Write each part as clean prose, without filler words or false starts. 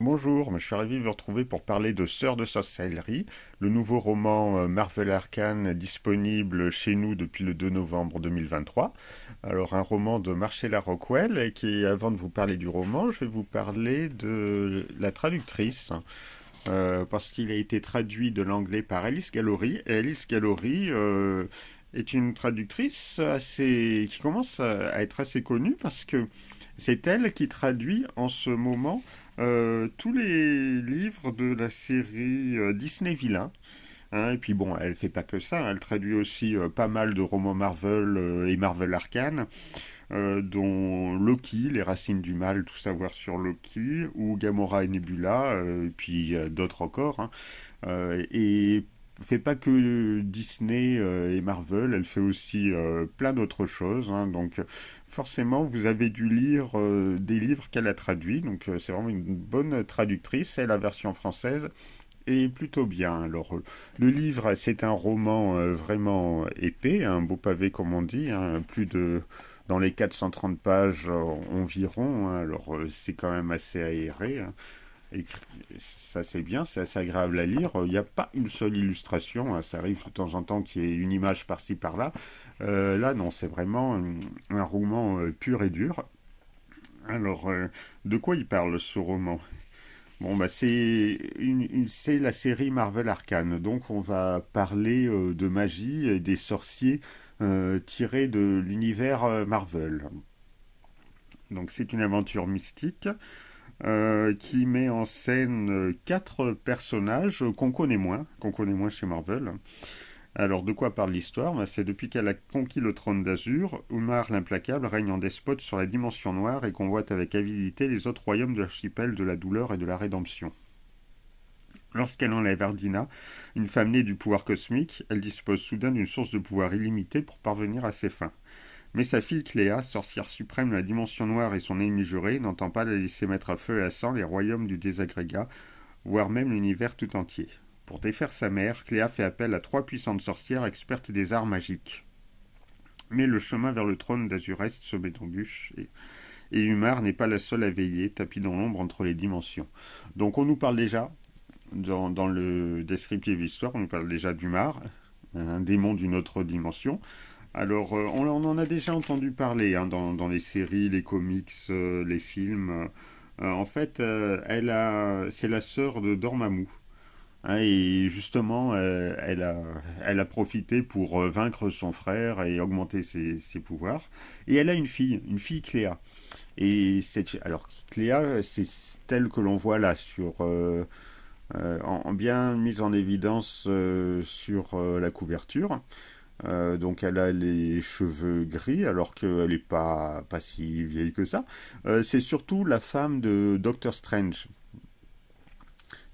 Bonjour, je suis ravi de vous retrouver pour parler de Sœurs de sorcellerie, le nouveau roman Marvel Arcane disponible chez nous depuis le 2 novembre 2023. Alors un roman de Marcella Rockwell et avant de vous parler du roman, je vais vous parler de la traductrice. Parce qu'il a été traduit de l'anglais par Alice Gallery. Et Alice Gallery est une traductrice qui commence à être assez connue parce que c'est elle qui traduit en ce moment tous les livres de la série Disney Villain. Hein, et puis bon, elle fait pas que ça, elle traduit aussi pas mal de romans Marvel et Marvel Arcane, dont Loki, Les Racines du Mal, tout savoir sur Loki, ou Gamora et Nebula, et puis d'autres encore. Hein. Et fait pas que Disney et Marvel, elle fait aussi plein d'autres choses. Hein. Donc forcément, vous avez dû lire des livres qu'elle a traduits. Donc c'est vraiment une bonne traductrice. Et la version française est plutôt bien. Alors le livre, c'est un roman vraiment épais, un beau pavé comme on dit, hein, plus de dans les 430 pages environ. Hein. Alors c'est quand même assez aéré. Hein. Ça c'est bien, c'est assez agréable à lire. Il n'y a pas une seule illustration, hein. Ça arrive de temps en temps qu'il y ait une image par-ci par-là. Là non, c'est vraiment un roman pur et dur. Alors, de quoi il parle ce roman? Bon, bah c'est la série Marvel Arcane. Donc on va parler de magie et des sorciers tirés de l'univers Marvel. Donc c'est une aventure mystique qui met en scène quatre personnages qu'on connaît moins chez Marvel. Alors, de quoi parle l'histoire? C'est depuis qu'elle a conquis le trône d'Azur, Umar l'implacable règne en despote sur la dimension noire et convoite avec avidité les autres royaumes de l'archipel de la douleur et de la rédemption. Lorsqu'elle enlève Ardina, une femme née du pouvoir cosmique, elle dispose soudain d'une source de pouvoir illimitée pour parvenir à ses fins. Mais sa fille Cléa, sorcière suprême de la dimension noire et son ennemi juré, n'entend pas la laisser mettre à feu et à sang les royaumes du désagrégat, voire même l'univers tout entier. Pour défaire sa mère, Cléa fait appel à trois puissantes sorcières expertes des arts magiques. Mais le chemin vers le trône d'Azurest se met d'embûches et Umar n'est pas la seule à veiller, tapis dans l'ombre entre les dimensions. Donc on nous parle déjà, dans le descriptif histoire, on nous parle déjà d'Umar, un démon d'une autre dimension. Alors, on en a déjà entendu parler hein, dans les séries, les comics, les films. En fait, c'est la sœur de Dormammu. Hein, et justement, elle a profité pour vaincre son frère et augmenter ses pouvoirs. Et elle a une fille Cléa. Alors, Cléa, c'est telle que l'on voit là, bien mise en évidence sur la couverture. Donc elle a les cheveux gris alors qu'elle n'est pas si vieille que ça. C'est surtout la femme de Doctor Strange.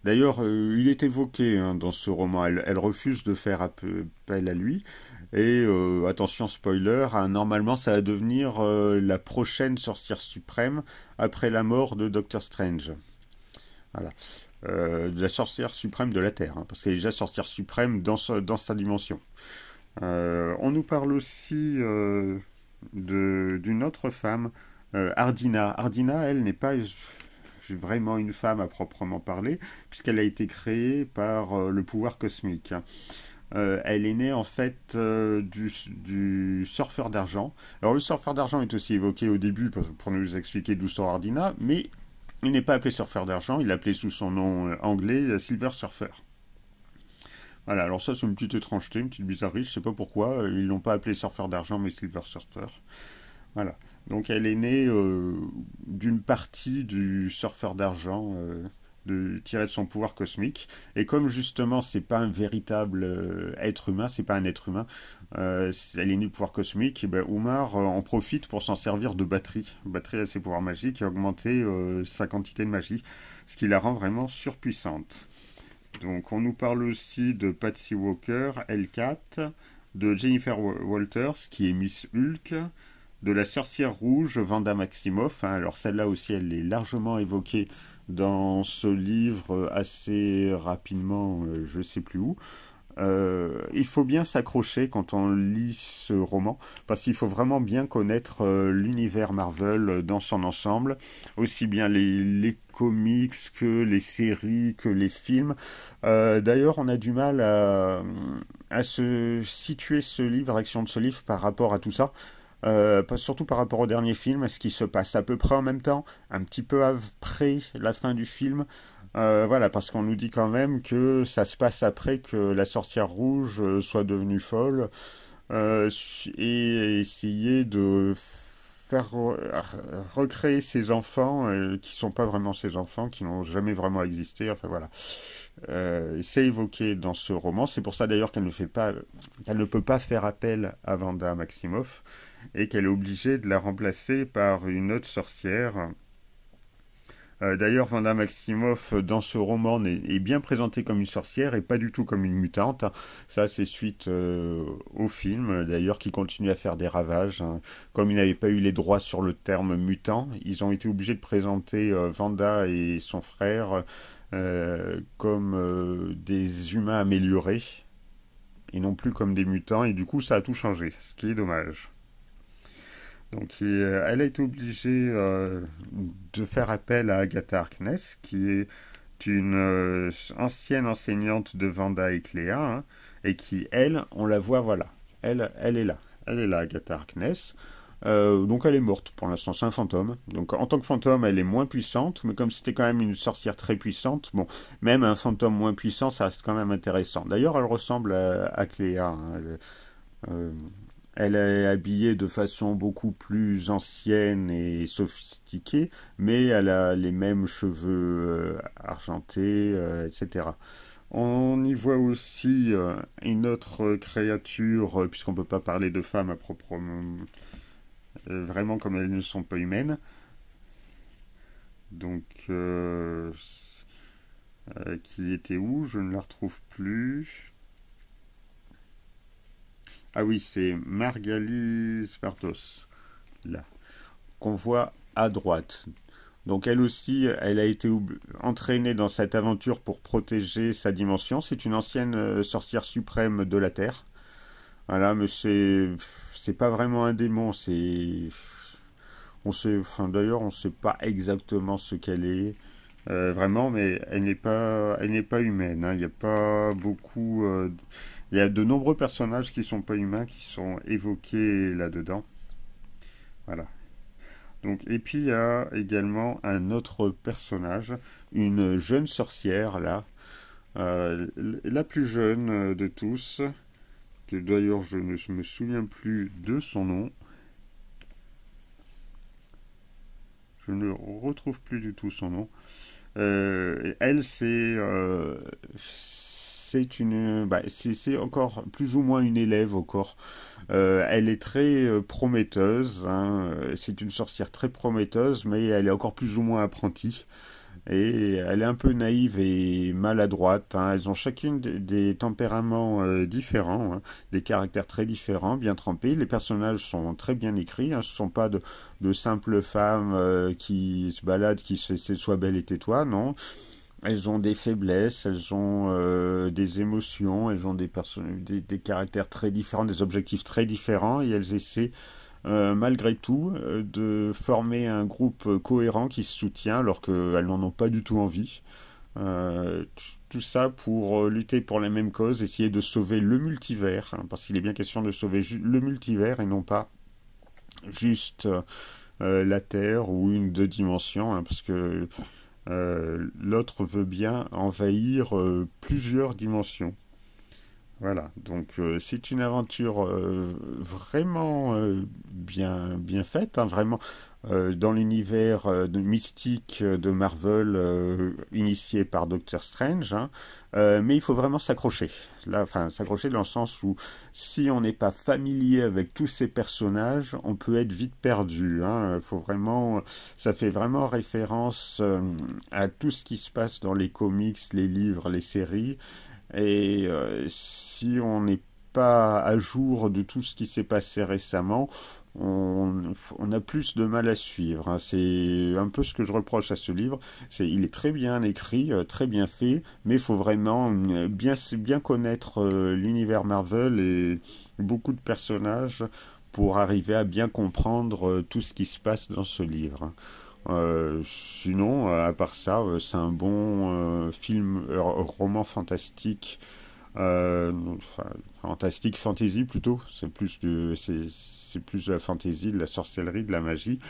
D'ailleurs, il est évoqué hein, dans ce roman. Elle refuse de faire appel à lui. Et attention spoiler, hein, normalement ça va devenir la prochaine sorcière suprême après la mort de Doctor Strange. Voilà. La sorcière suprême de la Terre, hein, parce qu'elle est déjà sorcière suprême dans sa dimension. On nous parle aussi d'une autre femme, Ardina. Ardina, elle, n'est pas vraiment une femme à proprement parler, puisqu'elle a été créée par le pouvoir cosmique. Elle est née en fait du surfeur d'argent. Alors le surfeur d'argent est aussi évoqué au début pour nous expliquer d'où sort Ardina, mais il n'est pas appelé surfeur d'argent, il est appelé sous son nom anglais Silver Surfer. Voilà, alors ça c'est une petite étrangeté, une petite bizarrerie, je sais pas pourquoi, ils l'ont pas appelé surfeur d'argent mais Silver Surfer. Voilà, donc elle est née d'une partie du surfeur d'argent tiré de son pouvoir cosmique, et comme justement c'est pas un véritable être humain, c'est pas un être humain, elle est née du pouvoir cosmique, et ben Umar en profite pour s'en servir de batterie à ses pouvoirs magiques et augmenter sa quantité de magie, ce qui la rend vraiment surpuissante. Donc on nous parle aussi de Patsy Walker, L4, de Jennifer Walters, qui est Miss Hulk, de la sorcière rouge, Vanda Maximoff. Hein, alors celle-là aussi, elle est largement évoquée dans ce livre assez rapidement, je ne sais plus où. il faut bien s'accrocher quand on lit ce roman, parce qu'il faut vraiment bien connaître l'univers Marvel dans son ensemble, aussi bien les comics que les séries, que les films. D'ailleurs, on a du mal à se situer ce livre, action de ce livre, par rapport à tout ça. Surtout par rapport au dernier film, est-ce qu'il se passe à peu près en même temps, un petit peu après la fin du film? Voilà, parce qu'on nous dit quand même que ça se passe après que la sorcière rouge soit devenue folle et essayer de faire recréer ses enfants qui sont pas vraiment ses enfants, qui n'ont jamais vraiment existé. Enfin voilà, c'est évoqué dans ce roman. C'est pour ça d'ailleurs qu'elle ne peut pas faire appel à Wanda Maximoff et qu'elle est obligée de la remplacer par une autre sorcière. D'ailleurs, Wanda Maximoff, dans ce roman, est bien présentée comme une sorcière et pas du tout comme une mutante. Ça, c'est suite au film, d'ailleurs, qui continue à faire des ravages. Comme ils n'avaient pas eu les droits sur le terme mutant, ils ont été obligés de présenter Wanda et son frère comme des humains améliorés et non plus comme des mutants. Et du coup, ça a tout changé, ce qui est dommage. Donc, elle a été obligée de faire appel à Agatha Harkness, qui est une ancienne enseignante de Wanda et Cléa, hein, et qui, elle, on la voit, voilà, elle est là. Elle est là, Agatha Harkness. Donc elle est morte pour l'instant, c'est un fantôme. Donc en tant que fantôme, elle est moins puissante, mais comme c'était quand même une sorcière très puissante, bon, même un fantôme moins puissant, ça reste quand même intéressant. D'ailleurs, elle ressemble à Cléa. Hein, euh, elle est habillée de façon beaucoup plus ancienne et sophistiquée, mais elle a les mêmes cheveux argentés, etc. On y voit aussi une autre créature, puisqu'on ne peut pas parler de femmes à proprement, vraiment comme elles ne sont pas humaines. Donc, qui était où? Je ne la retrouve plus. Ah oui, c'est Margalis Spartos, là, qu'on voit à droite. Donc elle aussi, elle a été entraînée dans cette aventure pour protéger sa dimension. C'est une ancienne sorcière suprême de la Terre. Voilà, mais c'est pas vraiment un démon. On sait, enfin d'ailleurs, on sait pas exactement ce qu'elle est vraiment, mais elle n'est pas humaine. Hein. Il n'y a pas beaucoup. Il y a de nombreux personnages qui sont pas humains qui sont évoqués là-dedans. Voilà. Donc, et puis il y a également un autre personnage, une jeune sorcière là, la plus jeune de tous, que d'ailleurs je ne me souviens plus de son nom. Je ne retrouve plus du tout son nom. Elle, c'est une, bah, c'est encore plus ou moins une élève encore. Elle est très prometteuse. Hein, c'est une sorcière très prometteuse, mais elle est encore plus ou moins apprentie. Et elle est un peu naïve et maladroite. Hein. Elles ont chacune des tempéraments différents, hein, des caractères très différents, bien trempés. Les personnages sont très bien écrits. Hein. Ce ne sont pas de simples femmes qui se baladent, c'est sois belle et tais-toi, non. Elles ont des faiblesses, elles ont des émotions, elles ont des caractères très différents, des objectifs très différents, et elles essaient malgré tout de former un groupe cohérent qui se soutient alors qu'elles n'en ont pas du tout envie. Tout ça pour lutter pour la même cause, essayer de sauver le multivers, hein, parce qu'il est bien question de sauver le multivers et non pas juste la Terre ou une deux dimensions, hein, parce que l'autre veut bien envahir plusieurs dimensions. Voilà, donc c'est une aventure vraiment bien faite, hein, vraiment dans l'univers mystique de Marvel initié par Doctor Strange, hein, mais il faut vraiment s'accrocher. Là, enfin, s'accrocher dans le sens où si on n'est pas familier avec tous ces personnages, on peut être vite perdu. Hein, faut vraiment, ça fait vraiment référence à tout ce qui se passe dans les comics, les livres, les séries. Et si on n'est pas à jour de tout ce qui s'est passé récemment, on a plus de mal à suivre, hein. C'est un peu ce que je reproche à ce livre. Il est très bien écrit, très bien fait, mais il faut vraiment bien connaître l'univers Marvel et beaucoup de personnages pour arriver à bien comprendre tout ce qui se passe dans ce livre. Sinon, à part ça, c'est un bon roman fantastique, enfin, fantastique fantasy plutôt. C'est plus de la fantasy, de la sorcellerie, de la magie.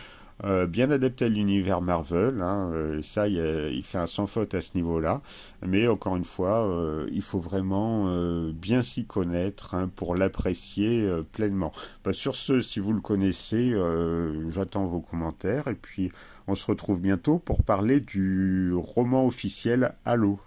Bien adapté à l'univers Marvel, hein, ça, il fait un sans faute à ce niveau-là. Mais encore une fois, il faut vraiment bien s'y connaître, hein, pour l'apprécier pleinement. Bah, sur ce, si vous le connaissez, j'attends vos commentaires. Et puis, on se retrouve bientôt pour parler du roman officiel Halo.